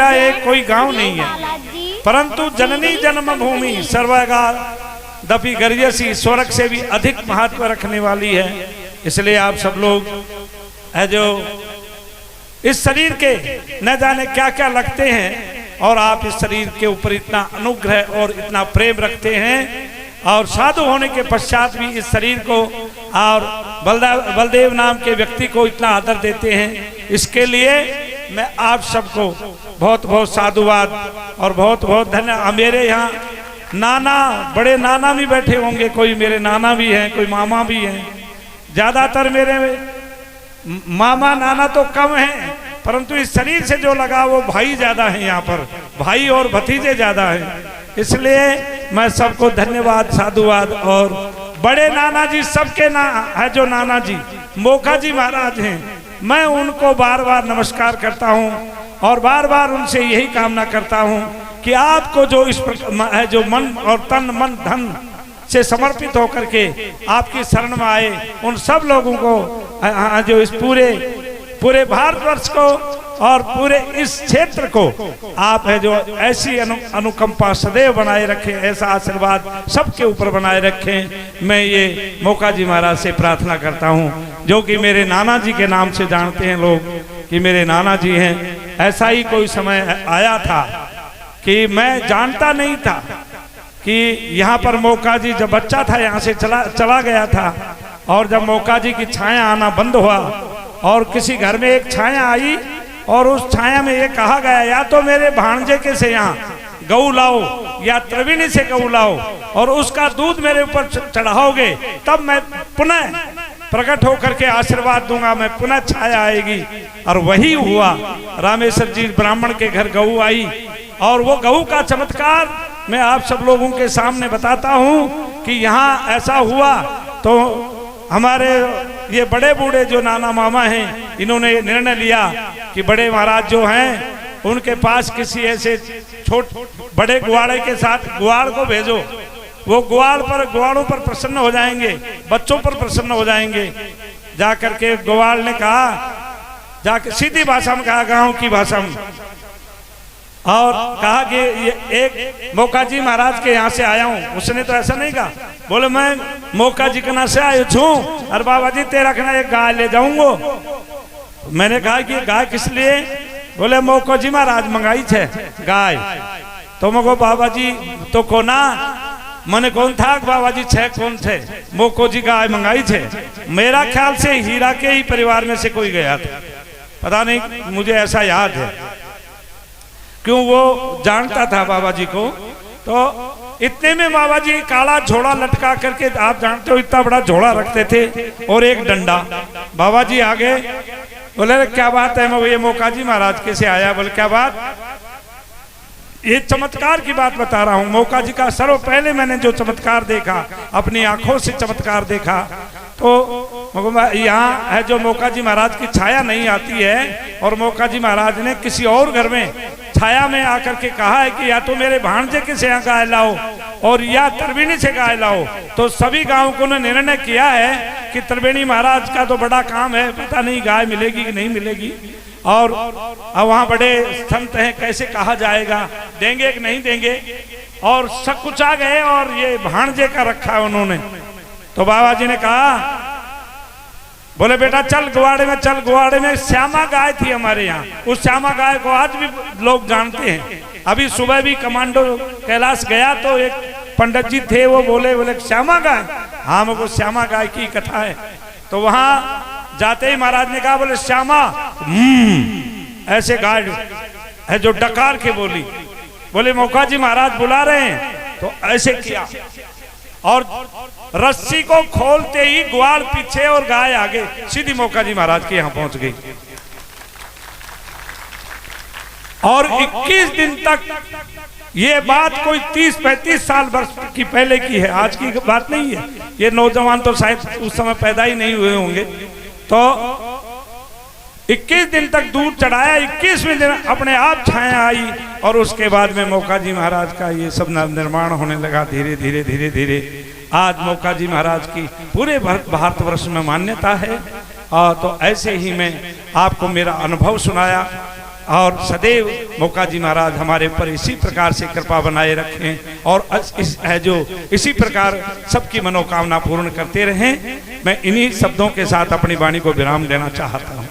मेरा एक कोई गांव नहीं है, परंतु जननी जन्मभूमि सर्वगा दपि गर्जसी स्वर्ग से भी अधिक महत्व रखने वाली है। इसलिए आप सब लोग है जो इस शरीर के न जाने क्या क्या लगते हैं, और आप इस शरीर के ऊपर इतना अनुग्रह और इतना प्रेम रखते हैं, और साधु होने के पश्चात भी इस शरीर को और बलदेव नाम के व्यक्ति को इतना आदर देते हैं। इसके लिए मैं आप सबको बहुत बहुत साधुवाद और बहुत बहुत धन्यवाद। मेरे यहाँ नाना, बड़े नाना भी बैठे होंगे, कोई मेरे नाना भी हैं, कोई मामा भी हैं। ज़्यादातर मेरे मामा नाना तो कम हैं, परंतु इस शरीर से जो लगा वो भाई ज़्यादा हैं, यहाँ पर भाई और भतीजे ज़्यादा हैं। इसलिए मैं सबको धन्यवाद साधुवाद। और बड़े नाना जी सबके ना है, जो नाना जी मोका जी महाराज हैं, मैं उनको बार बार नमस्कार करता हूँ और बार बार उनसे यही कामना करता हूँ कि आपको जो इस है जो मन और तन मन धन से समर्पित होकर के आपकी शरण में आए, उन सब लोगों को जो इस पूरे भारतवर्ष को और पूरे इस क्षेत्र को आप है जो ऐसी अनुकंपा सदैव बनाए रखें, ऐसा आशीर्वाद सबके ऊपर बनाए रखें। मैं ये मोका जी महाराज से प्रार्थना करता हूँ, जो कि मेरे नाना जी के नाम से जानते हैं लोग कि मेरे नाना जी हैं। ऐसा ही कोई समय आया था कि मैं जानता नहीं था कि यहाँ पर मोका जी जब बच्चा था यहाँ से चला गया था, और जब मोका जी की छाया आना बंद हुआ और किसी घर में एक छाया आई, और उस छाया में ये कहा गया या तो मेरे भांजे के से यहाँ गऊ लाओ या त्रिवेणी से गऊ लाओ और उसका दूध मेरे ऊपर चढ़ाओगे, तब मैं पुनः प्रकट होकर के आशीर्वाद दूंगा, मैं पुनः छाया आएगी। और वही हुआ, रामेश्वर जी ब्राह्मण के घर गऊ आई, और वो गऊ का चमत्कार मैं आप सब लोगों के सामने बताता हूँ कि यहाँ ऐसा हुआ। तो हमारे ये बड़े बूढ़े जो नाना मामा हैं, इन्होंने निर्णय लिया कि बड़े महाराज जो हैं उनके पास किसी ऐसे बड़े गुआड़े के साथ गुआड़ को भेजो, वो गुआड़ों पर प्रसन्न हो जाएंगे, बच्चों पर प्रसन्न हो जाएंगे। जाकर के गुआड़ ने कहा, जाकर सीधी भाषा में कहा, गांव की भाषा में, और कहा कि ये एक मोका जी महाराज के यहाँ से आया हूँ। उसने तो ऐसा नहीं कहा, बोले मैं मोका जी के यहाँ से आया हूँ, अरे बाबा जी तेरा कहना एक गाय ले जाऊंगो। मैंने कहा कि गाय किस लिए? बोले मोको जी महाराज मंगाई छे गाय। तो मको बाबा जी तो कोना मने कौन था बाबा जी छे कौन थे? मोको जी गाय मंगाई छे। मेरा ख्याल से हीरा के ही परिवार में से कोई गया था, पता नहीं, मुझे ऐसा याद है, क्यों वो जानता था बाबा जी को। तो इतने में बाबा जी काला झोड़ा लटका करके, आप जानते हो इतना बड़ा झोड़ा रखते थे, और एक डंडा। बाबा जी आगे बोले क्या बात है? मैं ये मोका जी महाराज कैसे आया? बोले क्या बात? ये चमत्कार की बात बता रहा हूँ। मोका जी का सर्व पहले मैंने जो चमत्कार देखा, अपनी आंखों से चमत्कार देखा, तो यहाँ है जो मोका जी महाराज की छाया नहीं आती है, और मोका जी महाराज ने किसी और घर में छाया में आकर के कहा है कि या तो मेरे भांजे के से यहाँ गाय लाओ और या त्रिवेणी से गाय लाओ। तो सभी गांव को ने निर्णय किया है कि त्रिवेणी महाराज का तो बड़ा काम है, पता नहीं गाय मिलेगी कि नहीं मिलेगी, और अब वहाँ बड़े संत हैं, कैसे कहा जाएगा, देंगे कि नहीं देंगे। और सब कुछ आ गए, और ये भांजे का रखा है उन्होंने। तो बाबा जी ने कहा, बोले बेटा चल गुआड़े में, चल गुआड़े में श्यामा गाय थी हमारे यहाँ, उस श्यामा गाय को आज भी लोग जानते हैं। अभी सुबह भी कमांडो कैलाश गया तो एक पंडित जी थे, वो बोले श्यामा गाय, हाँ मुझको श्यामा गाय की कथा है। तो वहां जाते ही महाराज ने कहा, बोले श्यामा ऐसे गाय है जो डकार के बोली। बोले मोका जी महाराज बुला रहे हैं, तो ऐसे किया, और रस्सी को खोलते ही ग्वाल पीछे और गाय आगे, सीधी मोका जी महाराज के यहाँ पहुंच गई। और 21 दिन तक, ये बात कोई 30-35 साल वर्ष की पहले की है, आज की बात नहीं है। ये नौजवान तो शायद उस समय पैदा ही नहीं हुए होंगे। तो 21 दिन तक दूध चढ़ाया, 21वें दिन अपने आप छाया आई, और उसके बाद में मोका जी महाराज का ये सब निर्माण होने लगा धीरे धीरे धीरे धीरे। आज मोका जी महाराज की पूरे भारतवर्ष में मान्यता है। तो ऐसे ही मैं आपको मेरा अनुभव सुनाया। और सदैव मोका जी महाराज हमारे ऊपर इसी प्रकार से कृपा बनाए रखें और इसी प्रकार सबकी मनोकामना पूर्ण करते रहें। मैं इन्हीं शब्दों के साथ अपनी वाणी को विराम देना चाहता हूँ।